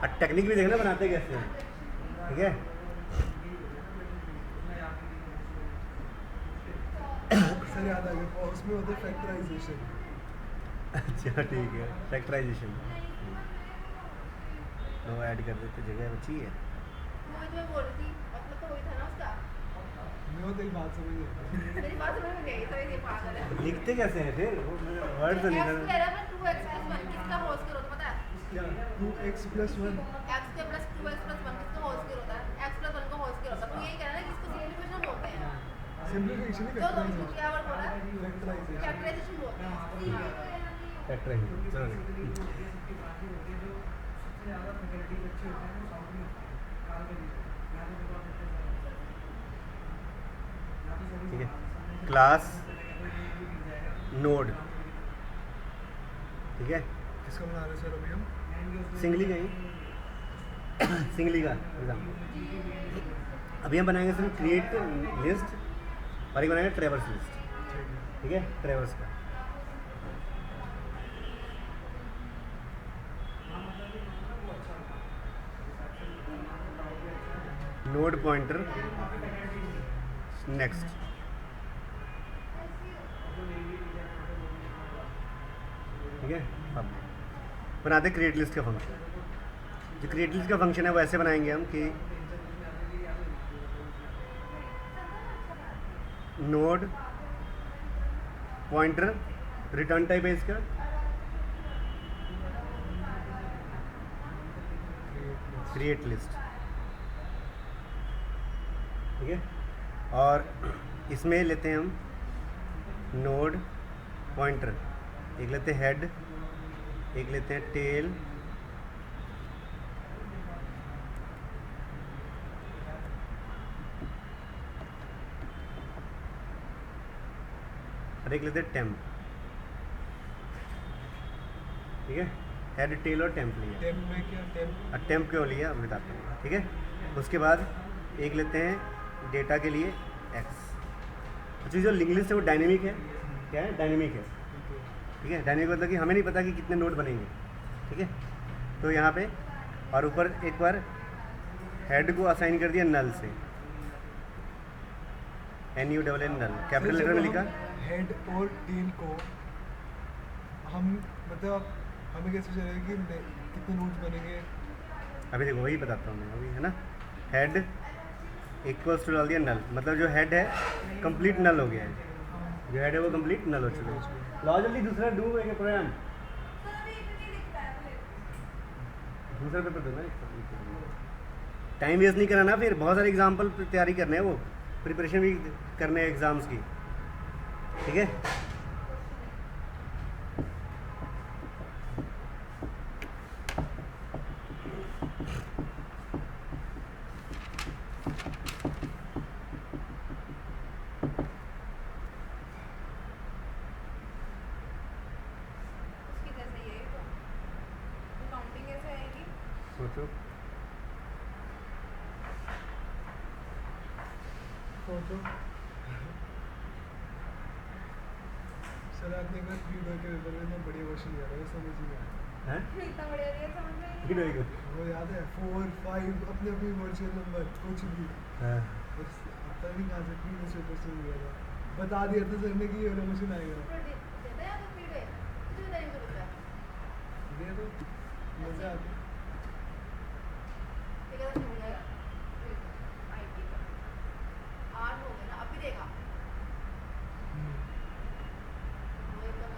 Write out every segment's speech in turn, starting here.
और टेक्निक भी देखना बनाते कैसे हैं, ठीक है। सर याद आ गया, उसमें होता है फैक्टराइजेशन। अच्छा ठीक है, फैक्टराइजेशन तो ऐड कर देते, जगह बची है। वो जो बोल रही थी मतलब तो वही था ना उसका। मैं वो तेरी बात समझ गया। मेरी बात समझ में गई तो ये पागल है। लिखते कैसे हैं फिर, वर्ड तो नहीं x था। ले रहा है 2x + 1 किसका होल स्क्वायर होता है पता है? 2x + 1 x के प्लस 2x + 1 किसका होल स्क्वायर होता है? x + 1 का होल स्क्वायर होता है। तो यही कह रहा है कि इसको सिंपलीफिकेशन बोलते हैं। सिंपलीफिकेशन ही जो तुम फैक्टराइजेशन। क्या वर्ड बोला? फैक्टराइजेशन। फैक्टराइजेशन बोलते हैं। फैक्टराइजेशन चलो ठीक है। क्लास नोड, ठीक है, किसका बना रहे हैं सर अभी हम? सिंगली का ही सिंगली का एग्जाम्पल। अभी हम बनाएंगे सिर्फ क्रिएट लिस्ट और एक बनाएंगे ट्रेवर्स लिस्ट, ठीक है। ठीक है, ट्रेवर्स का। नोड पॉइंटर नेक्स्ट, ठीक है। अब बनाते क्रिएट लिस्ट का फंक्शन। जो क्रिएट लिस्ट का फंक्शन है वो ऐसे बनाएंगे हम कि नोड पॉइंटर रिटर्न टाइप है इसका, क्रिएट लिस्ट, ठीक है। और इसमें लेते हैं हम नोड पॉइंटर, एक लेते हैं हेड, एक लेते हैं टेल, और एक लेते हैं टेम्प, ठीक है। हेड टेल और टेम्प लिया। टेम्प में क्या टेम्प? और टेम्प क्यों लिया अब बताते हैं, ठीक है। उसके बाद एक लेते हैं डेटा के लिए एक्स। अच्छा, जो लिंक लिस्ट है वो डायनेमिक है, क्या है, डायनेमिक है, ठीक है। डायनेमिक मतलब कि हमें नहीं पता कि कितने नोड बनेंगे, ठीक है। तो यहाँ पे और ऊपर एक बार हेड को असाइन कर दिया नल से, NULL नल, कैपिटल लेटर में लिखा। हेड और टेल को हम मतलब हमें कैसे चलेगा कि कितने नोड्स बनेंगे? अभी देखो वही बताता हूँ मैं अभी, है ना। हेड इक्वल्स टू डाल दिया नल, मतलब जो हेड है कंप्लीट नल हो गया है, जो हेड है वो कंप्लीट नल हो चुका है। लाओ जल्दी दूसरा डू एक प्रोग्राम, दूसरा पेपर दो ना, टाइम वेस्ट नहीं कराना, फिर बहुत सारे एग्जाम्पल तैयारी करने हैं, वो प्रिपरेशन भी करने हैं एग्ज़ाम्स की, ठीक है। उसकी जैसे ये तो काउंटिंग कैसे आएगी? सोचो, फोटो सर आपने एक बार वीडियो के पेपर में इतना बढ़िया क्वेश्चन दिया था, समझ नहीं आया। हैं इतना बढ़िया नहीं है, समझ में नहीं वीडियो आया। को, वो याद है 4 5 अपने अपने वर्चुअल नंबर कुछ भी, हाँ बस पता नहीं कहाँ से प्रीवियस पेपर से दिया था, बता दिया था सर ने कि ये वाला क्वेश्चन आएगा। देता है तो फिर दे कितने टाइम से बता दे दो, मजा आता है। ठीक है तो हो जाएगा आईटी का 8 हो गए ना, अभी देगा वो एकदम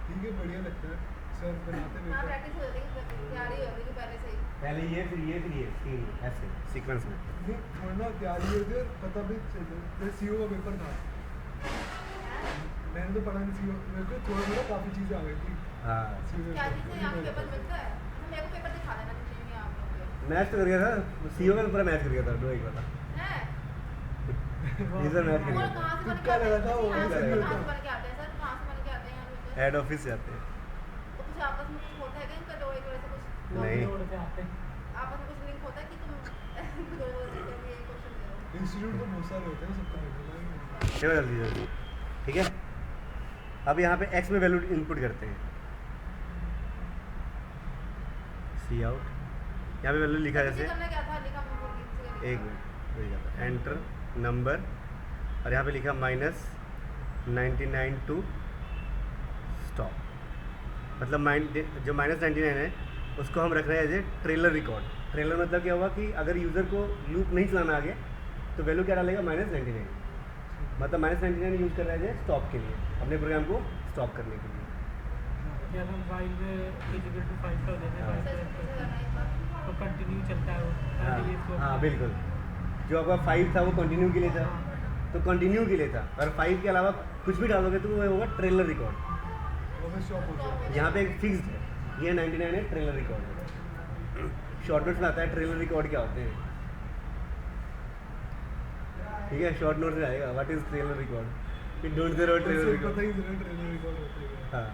ठीक है, बढ़िया लगता है सर बनाते हाँ पेपर। प्रैक्टिस हो जाती है, तैयारी हो जाती है पहले से ही। पहले ये फिर ये फिर ये तीन ऐसे सीक्वेंस में। नहीं थोड़ा ना तैयारी होती है और पता भी चलता है। जैसे सीओ का पेपर था, मैंने तो पढ़ा नहीं सीओ, मेरे को थोड़ा थोड़ा काफ़ी चीज़ें आ गई थी हाँ, सीओ क्या चीज़ से यहाँ पेपर मिलता है? मेरे को पेपर दिखा देना जितने भी आप लोग मैच तो कर गया था, सीओ का पूरा मैच कर गया था, दो एक बार हैं। टीजर मैच कर और गया था। कहाँ से बन के तुक्का आते लगा हैं? था वो, कहाँ ऐसा से नहीं होता। बन के आते हैं सर? कहाँ से बन के आते हैं यहाँ पे? हेड ऑफिस से आते हैं। तो कुछ आपस में कुछ होता है क्या इनका दो एक वैसे कुछ नहीं, आपस में कुछ लिंक होता है कि तुम दो चीज़ों में ये क्वेश्चन दे दो? इंस्टीट्यूट तो बहुत सारे होते हैं, सबका नहीं पता। चलो जल्दी जल्दी, ठीक है। अब यहाँ पे एक्स में वैल्यू इनपुट करते हैं, सी आउट, यहाँ पे वैल्यू लिखा किसी जैसे करना क्या था लिखा मैं भूल गई, किसी का लिखा। एक मिनट हो जाता, एंटर नंबर, और यहाँ पे लिखा -99 टू स्टॉप, मतलब जो -99 है उसको हम रख रहे हैं as a trailer record. Trailer मतलब क्या हुआ कि अगर यूज़र को लूप नहीं चलाना आगे तो वैल्यू क्या डालेगा, -99, मतलब -99 यूज़ कर रहा है स्टॉप के लिए, अपने प्रोग्राम को स्टॉप करने के लिए। जब हम फाइल में इक्वल टू 5 कर देते हाँ। हैं किसी करना एक बार। तो कंटिन्यू चलता है वो हाँ ये तो हाँ बिल्कुल, जो आपका 5 था वो कंटिन्यू के लिए था, तो कंटिन्यू के लिए था, और 5 के अलावा कुछ भी डालोगे तो वो होगा ट्रेलर रिकॉर्ड। वो फिर स्टॉप हो जाएगा। यहाँ पे एक फिक्स्ड है, ये 99 है, ट्रेलर रिकॉर्ड है। शॉर्ट नोट्स में आता है ट्रेलर रिकॉर्ड क्या होते हैं, ठीक है, शॉर्ट नोट्स में आएगा what is trailer record, it don't there trailer उससे रिकॉर्ड। पता ही चला ट्रेलर रिकॉर्ड होता है। हाँ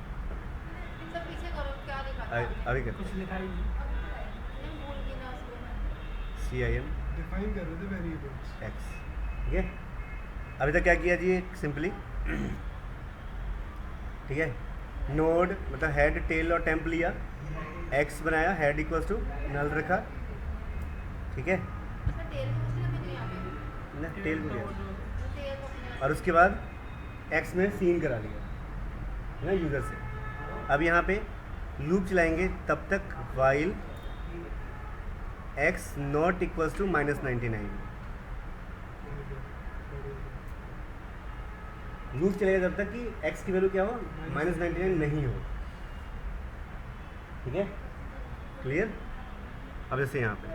सब पीछे करो क्या लिखा था आपने? अभी कर कुछ लिखाई नहीं। मैं भूल गई ना उसको। CIM डिफाइन कर रहे थे वेरिएबल्स। X, ठीक है। अभी तक क्या किया जी, सिंपली, ठीक है, नोड मतलब हेड टेल और टेम्प लिया, X बनाया, हेड इक्वल्स टू नल रखा, ठीक है इसमें टेल को मुझे लगी यहाँ पे। ना, टेल को लिया, तो टेल को अपने और उसके बाद X में सीन करा लिया है ना यूज़र से। अब यहाँ पे लूप चलाएंगे तब तक while X not equals to -99, loop चलेगा जब तक कि X की वैल्यू क्या हो, -99 नहीं हो, ठीक है, क्लियर। अब जैसे यहाँ पे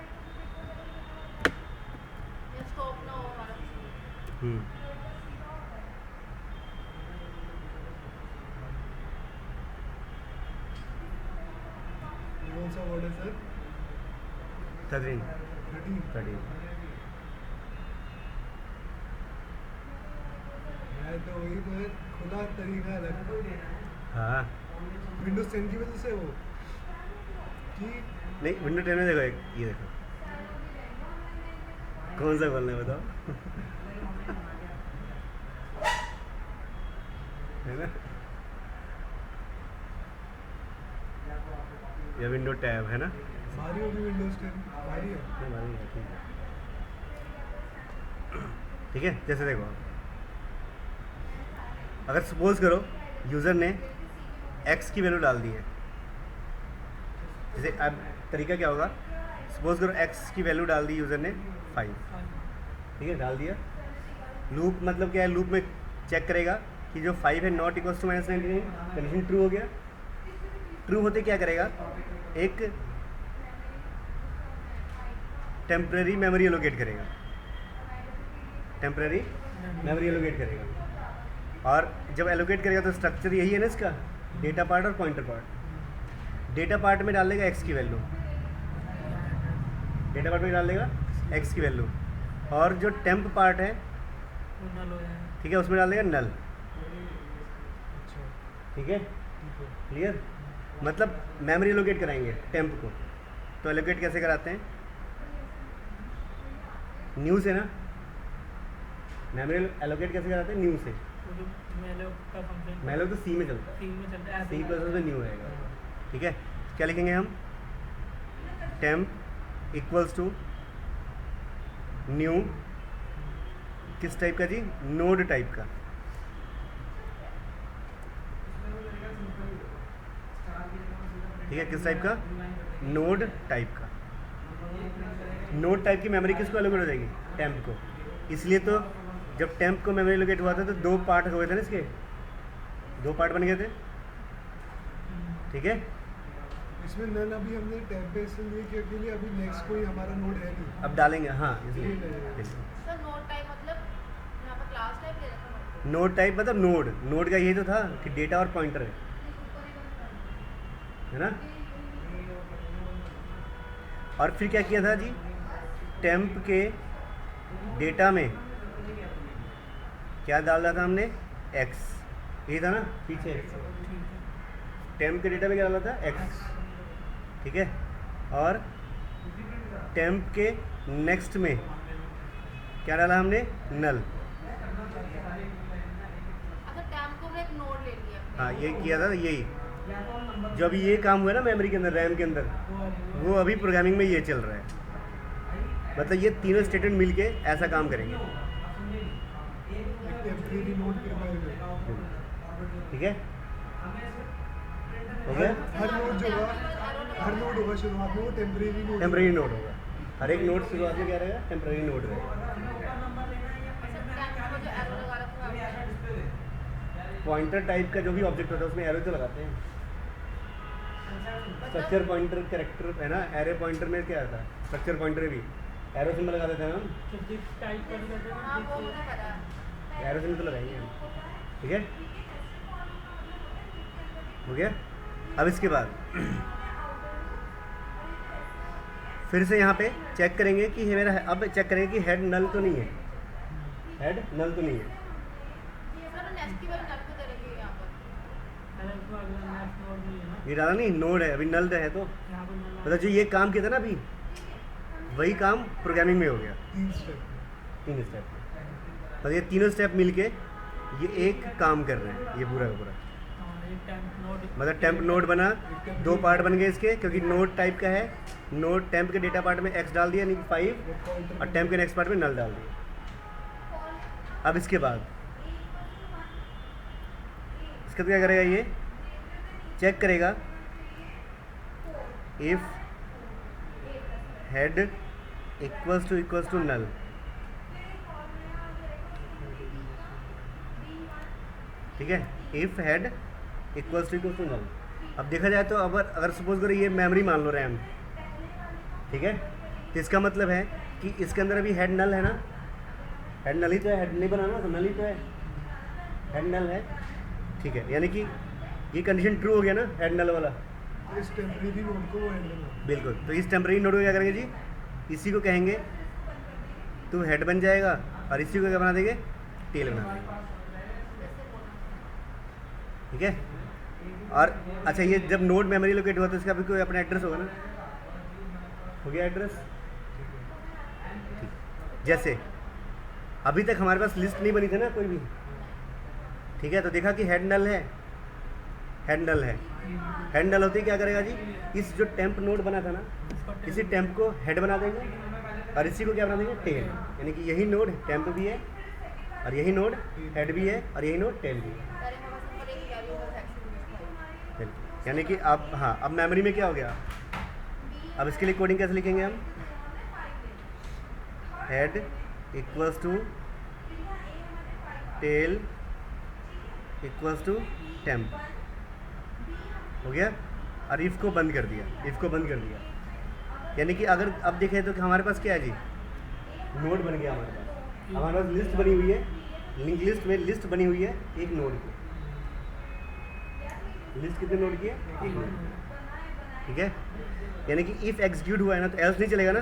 ये स्टॉप ना हो हमारा। ये कौन सा वर्ड है सर? 13 13। मैं तो वही पर खुला तरीका लगता है हाँ विंडोज 10 की वजह से वो कि नहीं, विंडो 10 में देखो, एक ये देखो, कौन सा खोलना है बताओ, है ना, ये विंडो टैब है ना, भारी होगी विंडोज 10 भारी है। ठीक है, जैसे देखो अगर सपोज करो यूज़र ने X की वैल्यू डाल दी है, जैसे अब तरीका क्या होगा, सपोज करो X की वैल्यू डाल दी यूज़र ने 5, ठीक है, डाल दिया। लूप मतलब क्या है, लूप में चेक करेगा कि जो 5 है not equals to -99, condition true हो गया। ट्रू होते क्या करेगा, एक टेम्परेरी मेमोरी एलोकेट करेगा, टेम्परेरी मेमोरी एलोकेट करेगा, और जब एलोकेट करेगा तो स्ट्रक्चर यही है ना इसका, डेटा पार्ट और पॉइंटर पार्ट। डेटा पार्ट में डाल देगा X की वैल्यू, डेटा पार्ट में डाल देगा X की वैल्यू, और जो टेम्प पार्ट है, वो नल हो जाएगा। ठीक है, उसमें डाल देगा नल, अच्छा ठीक है, ठीक है। क्लियर। मतलब मेमोरी एलोकेट कराएंगे टेम्प को, तो एलोकेट कैसे कराते हैं, न्यू से ना, मेमोरी एलोकेट कैसे कराते हैं, न्यू से। वो जो मेलोक का फंक्शन मेलो तो C में चलता है, सी में चलता है C प्लस में न्यू रहेगा, ठीक है। क्या लिखेंगे हम, टेम्प इक्वल्स टू न्यू, किस टाइप का जी, नोड टाइप का, ठीक है, किस टाइप का, नोड टाइप का। नोड टाइप की मेमोरी किसको एलोकेट हो जाएगी, टेम्प को। इसलिए तो जब टेम्प को मेमोरी एलोकेट हुआ था तो 2 पार्ट हुए थे ना इसके, 2 पार्ट बन गए थे, ठीक है। इसमें नल अभी हमने टैब पे इसलिए किया के लिए अभी नेक्स्ट कोई हमारा नोड है नहीं। अब डालेंगे, हाँ इसलिए सर नोट टाइप मतलब यहाँ पर क्लास टाइप ले रखा है। नोड टाइप मतलब नोड का यही तो था कि डेटा और पॉइंटर है ना। और फिर क्या किया था जी, टेम्प के डेटा में क्या डाल रहा था हमने, X, ये था ना पीछे, टेम्प के डेटा में क्या डाला था, X, ठीक है। और टेम्प के नेक्स्ट में क्या डाला हमने, नल, अच्छा टैम को हमने एक नोड ले लिया। हाँ ये किया था यही, जो अभी ये काम हुआ है ना मेमोरी के अंदर, रैम के अंदर, वो अभी प्रोग्रामिंग में ये चल रहा है। मतलब ये तीनों स्टेटमेंट मिलके ऐसा काम करेंगे। टेम्परेरी नोड करवाएंगे। ठीक है, हो गया। हर नोड जो होगा, हर नोड होगा शुरुआत में वो टेम्परेरी नोड। टेम्परेरी नोड होगा, हर एक नोड शुरुआत में क्या रहेगा, टेम्परेरी नोड रहेगा। पॉइंटर टाइप का जो भी ऑब्जेक्ट होता है उसमें एरो तो लगाते हैं। स्ट्रक्चर पॉइंटर कैरेक्टर है ना, एरे पॉइंटर में क्या आता है, स्ट्रक्चर पॉइंटर भी एरो सिंबल लगा देते हैं हम। टाइप कर देते हैं हाँ वो मुझे पता है। एरो सिंबल तो लगाएंगे हम। ठीक है, हो गया। अब इसके बाद फिर से यहाँ पे चेक करेंगे कि ये मेरा, अब चेक करेंगे कि हेड नल तो नहीं है, हेड नल तो नहीं है। सर नेक्स्ट की बार नल को करेंगे यहाँ पर। अरे उसमें अगला नेक्स्ट नोड नहीं है ना, ये डाला नहीं, नोड है अभी, नल है तो यहाँ पर null मतलब जो ये काम किया था ना अभी, वही काम प्रोग्रामिंग में हो गया। 3 स्टेप। 3 स्टेप, मतलब ये तीनों स्टेप मिलके ये एक काम कर रहे हैं, ये पूरा का पूरा। एक टेम्प नोड, मतलब टेम्प नोड बना, 2 पार्ट बन गए इसके, क्योंकि नोड टाइप का है। नोड टेम्प के डेटा पार्ट में x डाल दिया यानी कि 5, और टेम्प के नेक्स्ट पार्ट में नल डाल दिया। अब इसके बाद इसका क्या करेगा, ये चेक करेगा if head equals to null. ठीक है, if head equals to null. अब देखा जाए तो अगर सपोज करो ये मेमोरी मान लो, रैम, ठीक है, तो इसका मतलब है कि इसके अंदर अभी हेड नल है ना, हेड नल ही तो है, हेड नहीं बनाना तो नल ही तो है, हेड नल है। ठीक है, यानी कि ये कंडीशन ट्रू हो गया ना, हेड नल वाला। इस टेम्परेरी नोड को वो हैंडल होगा। बिल्कुल, तो इस टेम्परेरी नोड को क्या करेंगे जी, इसी को कहेंगे तू हेड बन जाएगा, और इसी को क्या बना देंगे, टेल बना देंगे। ठीक है, और अच्छा ये जब नोड मेमोरी लोकेट हुआ तो इसका भी कोई अपना एड्रेस होगा ना, हो गया एड्रेस। जैसे अभी तक हमारे पास लिस्ट नहीं बनी थी ना कोई भी, ठीक है, तो देखा कि हेड नल है, हेड नल है। हेड नल होते ही क्या करेगा जी, इस जो टेम्प नोड बना था ना, इसी टेम्प को हेड बना देंगे, और इसी को क्या बना देंगे, टेल। यानी कि यही नोड टेम्प भी है, और यही नोड हेड भी है, और यही नोड टेल भी है। अरे हमारे सिंपल एक वेरिएबल सेक्शन में यानी कि अब हाँ, अब मेमोरी में क्या हो गया, अब इसके लिए कोडिंग कैसे लिखेंगे हम, head equals to tail equals to temp, हो गया। और इफ को बंद कर दिया, इफ को बंद कर दिया, यानी कि अगर अब देखें तो हमारे पास क्या है जी, नोड बन गया हमारे पास लिस्ट बनी हुई है, लिंक लिस्ट में लिस्ट बनी हुई है एक नोड की। लिस्ट कितने नोड की है, एक नोड। ठीक है, यानी कि इफ एग्जीक्यूट हुआ है ना तो एल्स नहीं चलेगा ना,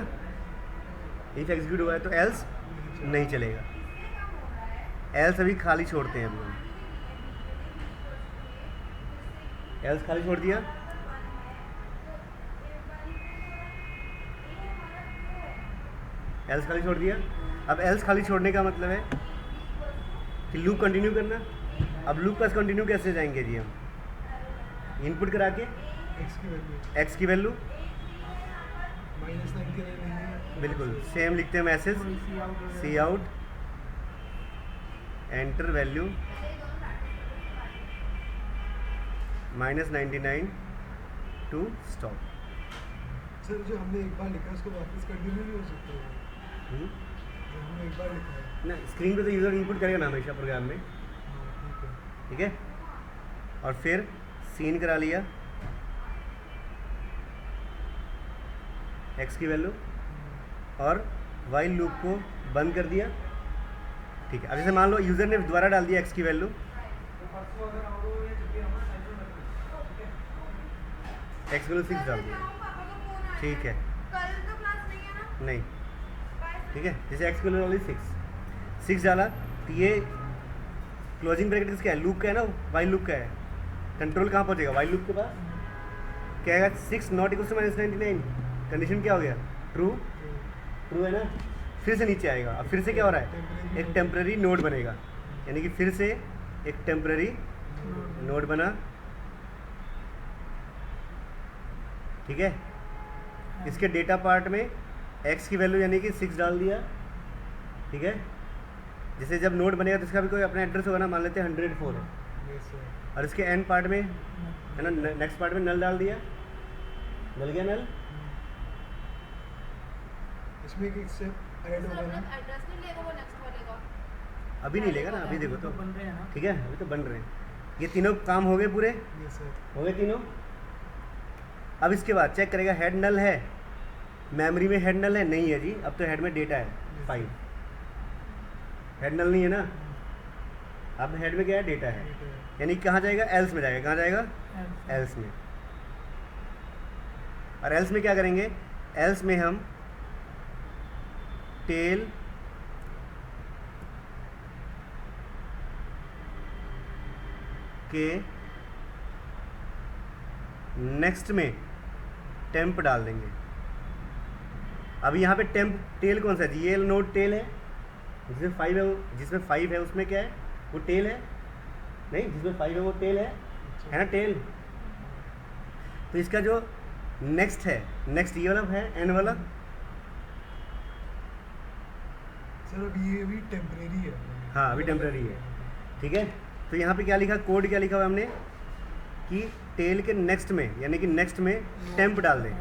इफ एग्जीक्यूट हुआ है तो एल्स नहीं चलेगा, एल्स अभी खाली छोड़ते हैं अभी हम, एल्स खाली छोड़ दिया। एल्स खाली छोड़ दिया। अब एल्स खाली छोड़ने का मतलब है कि लूप कंटिन्यू करना। अब लूप पास कंटिन्यू कैसे जाएंगे जी हम, इनपुट करा के एक्स की वैल्यू x की वैल्यू -9 के लिए नहीं है। बिल्कुल सेम लिखते हैं, message C out enter value -99 to stop. Sir जो हमने एक बार लिखा है उसको वापस कंटिन्यू नहीं हो सकता है। जो हमने एक बार लिखा है। ना स्क्रीन पे तो यूज़र इनपुट करेगा ना हमेशा प्रोग्राम में, हाँ, ठीक है। और फिर सीन करा लिया x की वैल्यू और वाइल लूप को बंद कर दिया, ठीक है। अब जैसे मान लो यूज़र ने दोबारा डाल दिया x की वैल्यू, x की वैल्यू 6 डाल दिया, ठीक है, कल तो क्लास नहीं है ना? नहीं, ठीक है। जैसे x की वैल्यू डाली 6 डाला तो ये क्लोजिंग ब्रैकेट किसका है, लूप का है ना, वाइल लूप का है। कंट्रोल कहाँ पहुँचेगा, वाइल लूप के पास। क्या आएगा, 6 नॉट इक्वल टू -99, कंडीशन क्या हो गया, ट्रू, ट्रू है ना। फिर से नीचे आएगा, अब फिर से क्या हो रहा है, एक टेम्परेरी नोड बनेगा, यानी कि फिर से एक टेम्परेरी नोड बना, ठीक है। इसके डेटा पार्ट में x की वैल्यू यानी कि 6 डाल दिया, ठीक है। जैसे जब नोड बनेगा तो इसका भी कोई अपना एड्रेस होगा ना, मान लेते हैं 104 है, यस सर। और इसके एंड पार्ट में है ना, नेक्स्ट पार्ट में नल डाल दिया, डल गया नल। इसमें एक स्टेप ऐड सर होगा अपना ना। एड्रेस नहीं लेगा वो नेक्स्ट वाले का। अभी नहीं लेगा ना, अभी देखो तो, बन रहे हैं ना। ठीक है, अभी तो बन रहे हैं। ये तीनों काम हो गए पूरे, यस सर। हो गए तीनों। अब इसके बाद चेक करेगा हेड नल है, मेमोरी में हेड नल है, नहीं है जी, अब तो हेड में डेटा है 5, हेड नल नहीं है ना, अब हेड में क्या है, डेटा है, यानी कहाँ जाएगा, एल्स में जाएगा। कहाँ जाएगा, एल्स में। और एल्स में क्या करेंगे, एल्स में हम टेल के नेक्स्ट में टेम्प डाल देंगे। अब यहाँ पे टेम्प टेल कौन सा है जी, ये नोड टेल है, जिसमें 5 है, जिसमें 5 है उसमें क्या है, वो टेल है, नहीं जिसमें 5 है वो टेल है ना, टेल। तो इसका जो नेक्स्ट है, नेक्स्ट ये वाला है, एन वाला, सर अब ये भी टेम्परेरी है। हाँ अभी टेम्प्रेरी है, ठीक है। तो यहाँ पे क्या लिखा, कोड क्या लिखा हुआ हमने कि टेल के नेक्स्ट में, यानी कि नेक्स्ट में टेम्प डाल दें।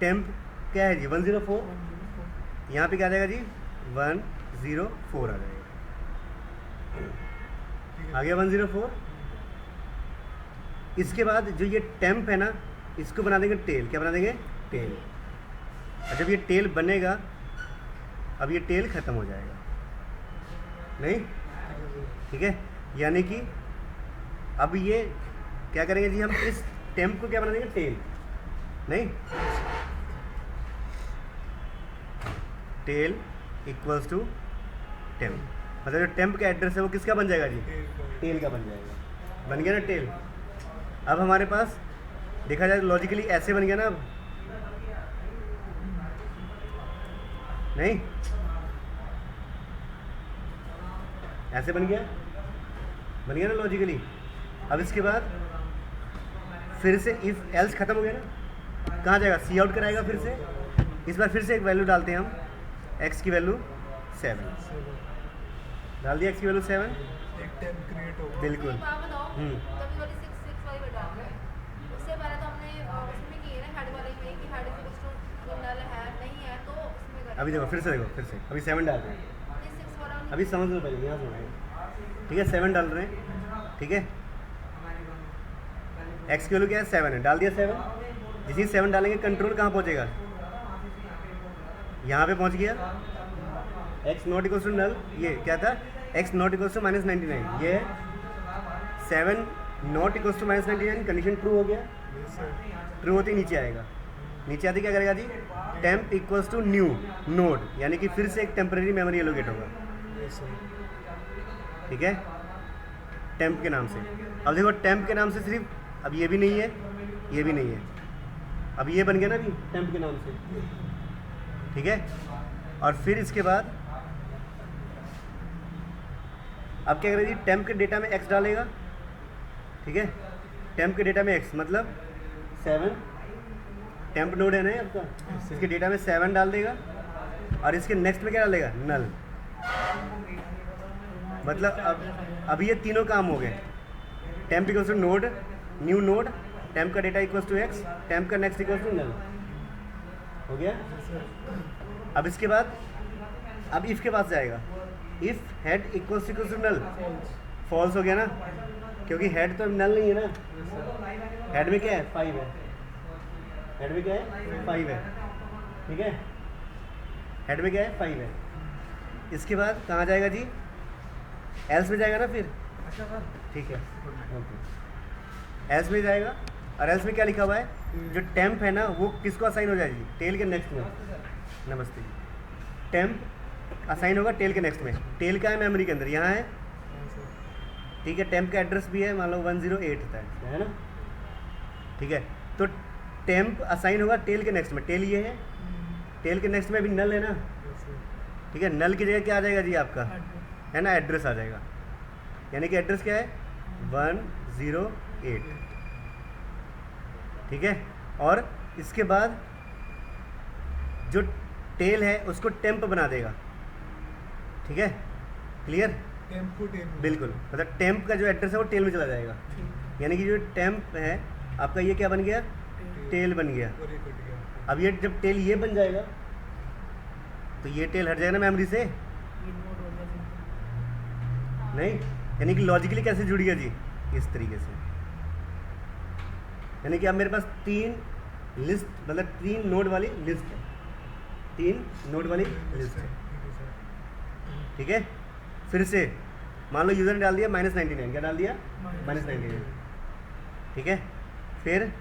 टेम्प क्या है जी, 104, यहाँ पे क्या आ जाएगा जी, 104 आ जाएगा, आ गया 104। इसके बाद जो ये टेम्प है ना, इसको बना देंगे टेल। क्या बना देंगे, टेल। और जब ये टेल बनेगा, अब ये टेल ख़त्म हो जाएगा, नहीं, ठीक है। यानी कि अब ये क्या करेंगे जी, हम इस टेम्प को क्या बना देंगे, टेल, नहीं, टेल इक्वल्स टू टेम्प, मतलब जो टेम्प का एड्रेस है वो किसका बन जाएगा जी, टेल का बन जाएगा। बन गया ना टेल। अब हमारे पास देखा जाए लॉजिकली ऐसे बन गया ना, अब नहीं, ऐसे बन गया ना लॉजिकली। अब इसके बाद फिर से इफ एल्स खत्म हो गया ना, कहाँ जाएगा, सी आउट कराएगा फिर से। इस बार फिर से एक वैल्यू डालते हैं हम, x की वैल्यू 7 डाल दिया, x की वैल्यू 7, एक टेम्प क्रिएट होगा। बिल्कुल। एक बात बताओ, हम्म। तभी वाली 6 वाली बता रहे हैं। उससे पहले तो हमने उसमें किए ना हेड वाले में कि हेड इक्वल्स टू नल है नहीं है, तो उसमें करें। अभी देखो फिर से देखो, फिर से अभी 7 डाल रहे हैं, ये 6 वाला नहीं- अभी समझ लो पहले, यहाँ सुनो, ठीक है, 7 डाल रहे हैं, ठीक है। x की वैल्यू क्या है, 7 है, डाल दिया 7। जिस 7 डालेंगे कंट्रोल कहाँ पहुँचेगा, यहाँ पे पहुँच गया। x not equals to null, ये क्या था, x नॉट इक्वल्स टू -99, ये 7 not equals to -99, condition true हो गया। Yes sir. ट्रू होते ही नीचे आएगा, नीचे आते क्या करेगा जी, temp equals to new node, यानी कि फिर से एक टेम्परेरी मेमोरी एलोकेट होगा, यस सर। ठीक है, टेम्प के नाम से। अब देखो टेम्प के नाम से सिर्फ, अब ये भी नहीं है, ये भी नहीं है, अब ये बन गया ना अभी टेम्प के नाम से, ठीक है। और फिर इसके बाद अब क्या करेगा जी, टेम्प के डेटा में x डालेगा, ठीक है। टेम्प के डेटा में x मतलब 7, टेम्प नोड है ना ये आपका, इसके डेटा में 7 डाल देगा, और इसके नेक्स्ट में क्या डालेगा, नल। मतलब अब ये तीनों काम हो गए, temp equals to node, new node, temp का data equals to x, temp का नेक्स्ट इक्वल्स टू नल, हो गया। अब इसके बाद अब इफ़ के पास जाएगा, if head equals to null, false हो गया ना, क्योंकि हेड तो नल नहीं है ना, हेड में क्या है, 5 है, हेड में क्या है, 5 है, ठीक है, हेड में क्या है, 5 है। इसके बाद कहाँ जाएगा जी, एल्स में जाएगा ना फिर, अच्छा सर, ठीक है, ओके, एल्स में जाएगा। और एल्स में क्या लिखा हुआ है, जो टेम्प है ना वो किसको असाइन हो जाएगी, टेल के नेक्स्ट में। नमस्ते, टेम्प असाइन होगा टेल के नेक्स्ट में। टेल का है मेमोरी के अंदर, यहाँ है, ठीक है। टेम्प का एड्रेस भी है, मान लो 108 है ना, ठीक है। तो टेम्प असाइन होगा टेल के नेक्स्ट में, टेल ये है, टेल के नेक्स्ट में अभी नल है ना, ठीक है। नल की जगह क्या आ जाएगा जी आपका, है ना, एड्रेस आ जाएगा, यानी कि एड्रेस क्या है, 108, ठीक है। और इसके बाद जो टेल है उसको टेम्प बना देगा, ठीक है, क्लियर, टेम्प को टेम्प बिल्कुल, मतलब टेम्प का जो एड्रेस है वो टेल में चला जाएगा, यानी कि जो टेम्प है आपका ये क्या बन गया, टेल बन गया। और ये कट गया। अब ये जब टेल ये बन जाएगा तो ये टेल हट जाएगा ना मेमोरी से, नहीं, यानी कि लॉजिकली कैसे जुड़ गया जी, इस तरीके से, यानी कि अब मेरे पास 3 लिस्ट, मतलब 3 नोड वाली लिस्ट है, 3 नोड वाली लिस्ट है, ठीक है सर। ठीक है। फिर से मान लो यूज़र ने डाल दिया -99, क्या डाल दिया, -99, -99, ठीक है। फिर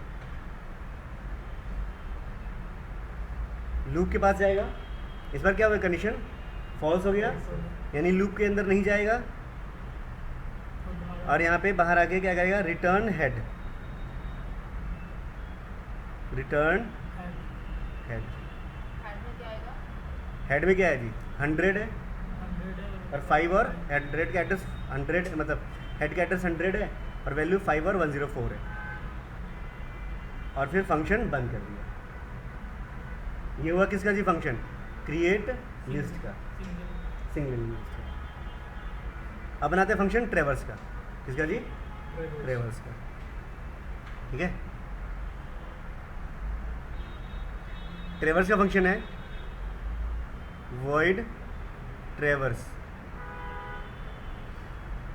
लूप के पास जाएगा, इस बार क्या होगा, कंडीशन फॉल्स हो गया, यानी लूप के अंदर नहीं जाएगा, और यहाँ पे बाहर आके क्या करेगा, return head, return head, head में क्या आएगा? हेड में क्या है जी, 100 है, और 5 और हेड का एड्रेस 100, मतलब हेड का एड्रेस 100 है, और वैल्यू 5 और 104 है, और फिर फंक्शन बंद कर दिया। ये हुआ किसका जी, फंक्शन क्रिएट लिस्ट का, सिंगल लिस्ट का। अब बनाते हैं फंक्शन ट्रेवर्स का, किसका जी, ट्रेवर्स का, ठीक है। ट्रेवर्स का फंक्शन है void ट्रेवर्स,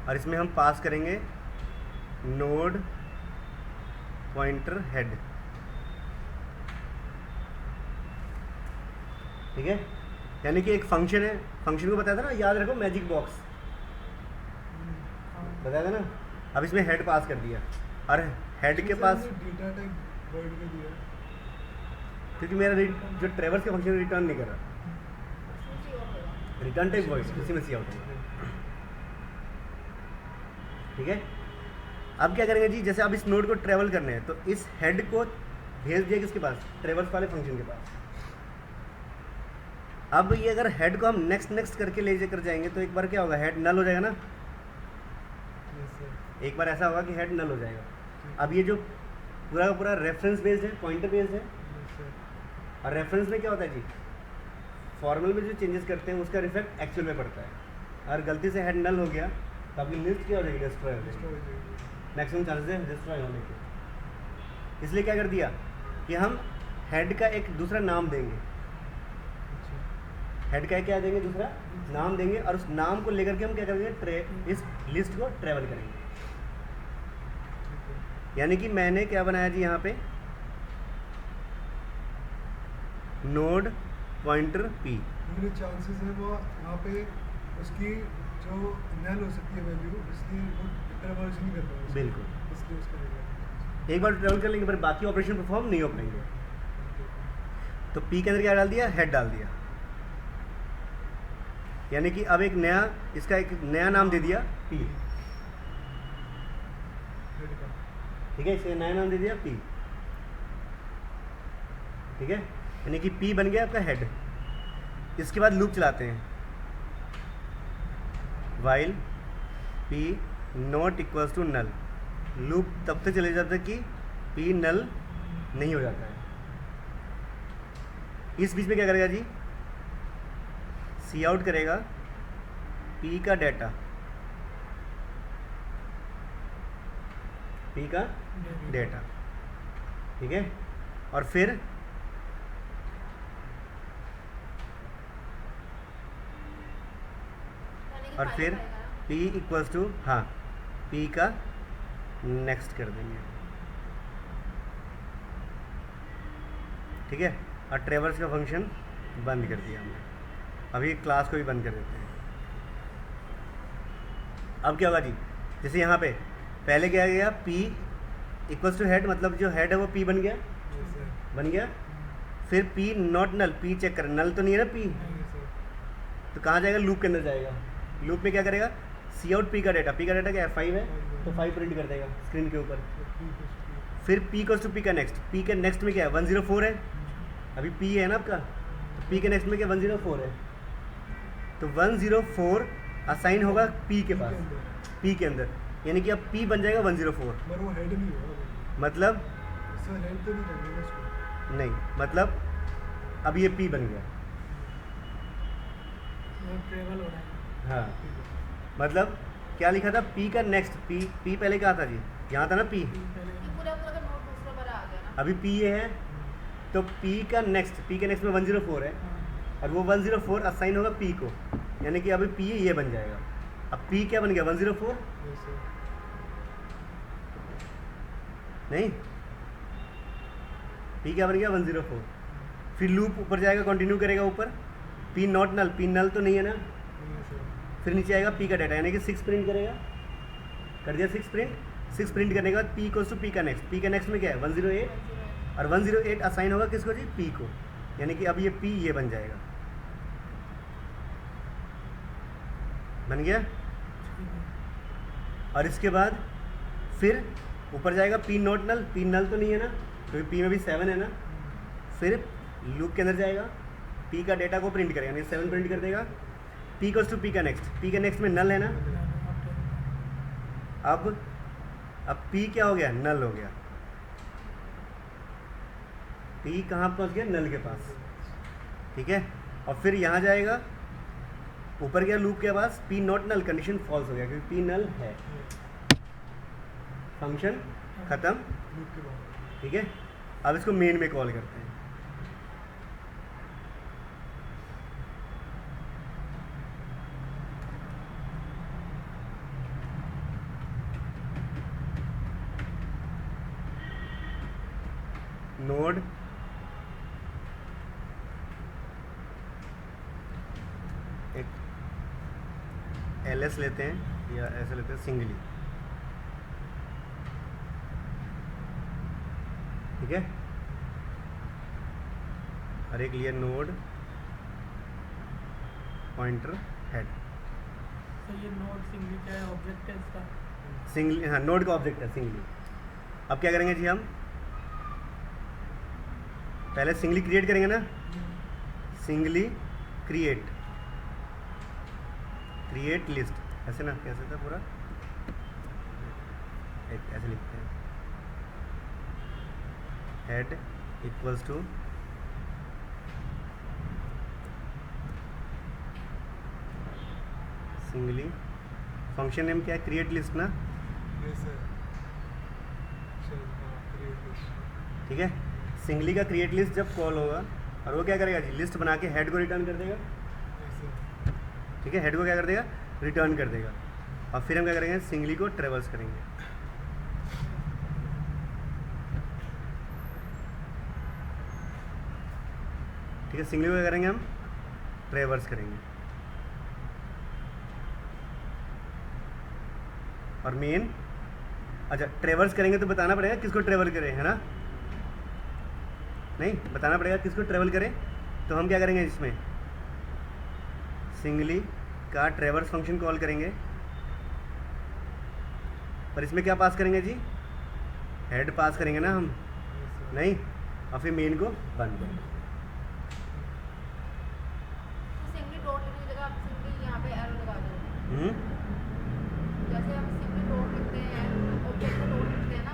और इसमें हम पास करेंगे नोड पॉइंटर हेड, ठीक है, यानी कि एक फंक्शन है, फंक्शन को बताया था ना, याद रखो मैजिक बॉक्स बताया था ना। अब इसमें हेड पास कर दिया, और हेड के पास, डेटा टाइप वर्ड के दिया। क्योंकि मेरा जो ट्रेवर्स का फंक्शन रिटर्न नहीं कर रहा, उसमें सी आउट होगा। रिटर्न टाइप वॉइस उसी में सी आउट होगा, ठीक है। अब क्या करेंगे जी, जैसे अब इस नोड को ट्रेवल करने हैं, तो इस हेड को भेज दिया किसके पास, ट्रेवर्स वाले फंक्शन के पास। अब ये अगर हेड को हम नेक्स्ट करके ले जाकर जाएंगे तो एक बार क्या होगा, हेड नल हो जाएगा ना, यस सर। एक बार ऐसा होगा कि हेड नल हो जाएगा। अब ये जो पूरा का पूरा रेफरेंस बेस्ड है, पॉइंटर बेस्ड है, यस सर। और रेफरेंस में क्या होता है जी, फॉर्मल में जो चेंजेस करते हैं उसका रिफेक्ट एक्चुअल में पड़ता है। अगर गलती से हेड नल हो गया तो आपकी लिस्ट क्या हो जाएगी, डिस्ट्रॉय हो डिस्ट्रॉय जाएगी, हो जाएगी। मैक्सिमम चांसेस है डिस्ट्रॉय होने के। इसलिए क्या कर दिया कि हम हेड का एक दूसरा नाम देंगे, अच्छा। हेड का क्या देंगे, दूसरा नाम देंगे, और उस नाम को लेकर के हम क्या करेंगे, इस लिस्ट को ट्रेवल करेंगे। ठीक है। यानी कि मैंने क्या बनाया जी, यहाँ पे नोड पॉइंटर पी, जो चांसेस है वो वहाँ पे उसकी जो नल हो सकती है वैल्यू, इसलिए वो ट्रेवर्स नहीं कर पाएगा। बिल्कुल, इसलिए उसका रहेगा। एक बार ट्रेवल कर लेंगे पर बाकी ऑपरेशन परफॉर्म नहीं हो पाएंगे। तो पी के अंदर क्या डाल दिया, हेड डाल दिया, यानी कि अब एक नया, इसका एक नया नाम दे दिया पी, हेड का। ठीक है, इसका नया नाम दे दिया पी, ठीक है, यानी कि पी बन गया आपका हेड। इसके बाद लूप चलाते हैं, while P not equals to null, loop तब तक चले जाता है कि पी नल नहीं हो जाता है। इस बीच में क्या करेगा जी, सी आउट करेगा पी का डाटा, पी का डेटा, ठीक है, और फिर यानी कि और फाइव फिर आएगा ना? p इक्वल्स टू, हाँ, p का नेक्स्ट कर देंगे, ठीक है, और ट्रेवर्स का फंक्शन बंद कर दिया हमने। अभी क्लास को भी बंद कर देते हैं। अब क्या होगा जी, जैसे यहाँ पे पहले क्या गया, p इक्वल्स टू हेड, मतलब जो हेड है वो p बन गया, यस सर। बन गया। फिर p not null, p check कर, नल तो नहीं है ना p, यस सर। तो कहाँ जाएगा, लूप के अंदर जाएगा। लूप में क्या करेगा, सी आउट पी का डाटा, पी का डाटा क्या है, 5 है, तो 5 प्रिंट कर देगा स्क्रीन के ऊपर। फिर पी कोस टू पी का नेक्स्ट, पी के नेक्स्ट में क्या है, 104 है, अभी पी है ना आपका, तो पी के नेक्स्ट में क्या 104 है, तो 104 असाइन होगा पी के पास, पी के अंदर, यानी कि अब पी बन जाएगा 104, पर वो हेड नहीं होगा। मतलब सर हेड तो नहीं करेंगे उसको। नहीं, मतलब अब ये P बन गया। वो ट्रेवल हो रहा है। हाँ, मतलब क्या लिखा था, P का नेक्स्ट, P पहले क्या था जी, यहाँ था ना P, पहले ये पूरा पूरा का नोट दूसरा बार आ गया ना। अभी P ये है, तो P के नेक्स्ट में 104 है, हाँ, और वो 104 असाइन होगा P को, यानी कि अभी P ये बन जाएगा। अब P क्या बन गया, 104 Yes, sir. नहीं, P क्या बन गया, 104। फिर लूप ऊपर जाएगा, कंटिन्यू करेगा ऊपर, P नॉट नल, P नल तो नहीं है ना, Yes, sir. फिर नीचे आएगा P का डाटा, यानी कि 6 प्रिंट करेगा, कर दिया 6 प्रिंट। 6 प्रिंट करने के बाद P इक्वल्स टू P का नेक्स्ट में क्या है, 108, और 108 असाइन होगा किसको जी, P को, यानी कि अब ये P ये बन जाएगा, बन गया। ठीक है। और इसके बाद फिर ऊपर जाएगा P नॉट नल, P नल तो नहीं है ना, क्योंकि P में भी 7 है ना, फिर लूप के अंदर जाएगा, P का डेटा को प्रिंट करेगा, यानी 7 प्रिंट कर देगा। P इक्वल्स टू P का नेक्स्ट में नल है ना, अब P क्या हो गया, नल हो गया। P कहाँ पहुँच गया, नल के पास, ठीक है। और फिर यहाँ जाएगा, ऊपर गया लूप के पास, P not null, condition false हो गया क्योंकि P नल है, फंक्शन खत्म, Loop के बाद. ठीक है। अब इसको मेन में कॉल करते हैं, नोड एक ls लेते हैं या ऐसे लेते हैं सिंगली, ठीक है। और एक लिया नोड पॉइंटर हेड, तो ये नोड सिंगली क्या है, ऑब्जेक्ट है इसका। सिंगली, हाँ नोड का ऑब्जेक्ट है सिंगली। अब क्या करेंगे जी, हम पहले सिंगली क्रिएट करेंगे ना, सिंगली क्रिएट लिस्ट, ऐसे ना, कैसे था पूरा, एक ऐसे लिखते हैं, head equals to singly, function name क्या है, क्रिएट लिस्ट ना, Yes, sir. Shall create this. ठीक है। सिंगली का क्रिएट लिस्ट जब कॉल होगा, और वो क्या करेगा जी, लिस्ट बना के हेड को रिटर्न कर देगा, Yes, sir. ठीक है। हेड को क्या कर देगा, रिटर्न कर देगा। और फिर हम क्या करेंगे, सिंगली को ट्रेवर्स करेंगे, ठीक है। सिंगली को क्या करेंगे, हम ट्रेवर्स करेंगे, और मेन, अच्छा ट्रेवर्स करेंगे तो बताना पड़ेगा किसको ट्रेवल करें, है ना, नहीं बताना पड़ेगा किसको ट्रेवल करें। तो हम क्या करेंगे, इसमें सिंगली का ट्रेवर्स फंक्शन कॉल करेंगे, पर इसमें क्या पास करेंगे जी, हेड पास करेंगे ना हम, Yes, sir. नहीं, और फिर मेन को बंद करेंगे, तो सिंगली डॉट लिखने की जगह आप सिंगली यहाँ पे एरो लगा दो। जैसे हम सिंगली डॉट लिखते हैं, ऑब्जेक्ट में डॉट लिखते हैं ना।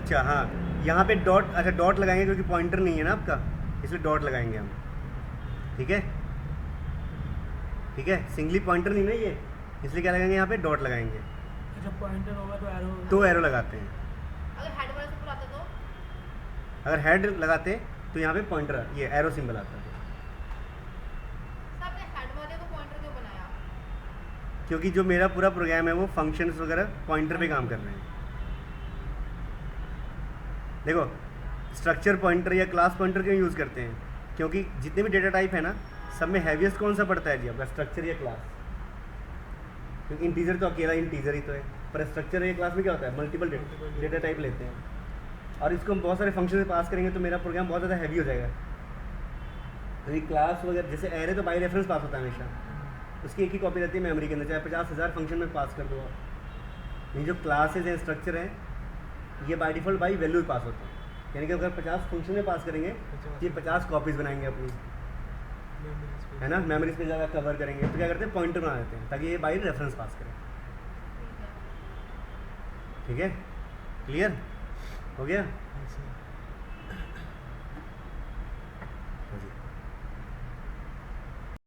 अच्छा हाँ, यहाँ पे डॉट, अच्छा डॉट लगाएंगे क्योंकि पॉइंटर नहीं है ना आपका, इसलिए डॉट लगाएंगे हम, ठीक है, ठीक है। सिंगली पॉइंटर नहीं ना ये, इसलिए क्या लगाएंगे, यहाँ पे डॉट लगाएंगे, जब पॉइंटर होगा तो एरो होगा। तो एरो लगाते हैं। अगर हेड वाले से बुलाते तो अगर हेड लगाते तो यहाँ पे पॉइंटर, ये एरो सिंबल आता है, आपने हेड वाले को पॉइंटर क्यों बनाया? क्योंकि जो मेरा पूरा प्रोग्राम है वो फंक्शंस वगैरह पॉइंटर पे काम कर रहे हैं। देखो स्ट्रक्चर पॉइंटर या क्लास पॉइंटर क्यों यूज़ करते हैं, क्योंकि जितने भी डेटा टाइप है ना, सब में हैवीएस्ट कौन सा पड़ता है जी आपका, स्ट्रक्चर या क्लास, क्योंकि इंटीजर तो अकेला इंटीजर ही तो है, पर स्ट्रक्चर या क्लास में क्या होता है, मल्टीपल डेटा टाइप लेते हैं, और इसको हम बहुत सारे फंक्शन से पास करेंगे तो मेरा प्रोग्राम बहुत ज़्यादा हैवी हो जाएगा। यदि क्लास वगैरह जैसे एरे तो बाई रेफरेंस पास होता है हमेशा, उसकी एक ही कॉपी रहती है मेमोरी के अंदर, चाहे 50,000 फंक्शन में पास कर दो आप। ये जो क्लासेज हैं, स्ट्रक्चर हैं, ये by default by value pass होते हैं, यानी कि अगर 50 फंक्शन में पास करेंगे तो ये 50 कॉपीज़ बनाएंगे अपनी, Memory space. है ना, मेमोरीज पे ज़्यादा कवर करेंगे, तो क्या करते हैं, पॉइंटर बना देते हैं ताकि ये बाई रेफरेंस पास करें, ठीक है। ठीक है, क्लियर हो गया। Yes, sir.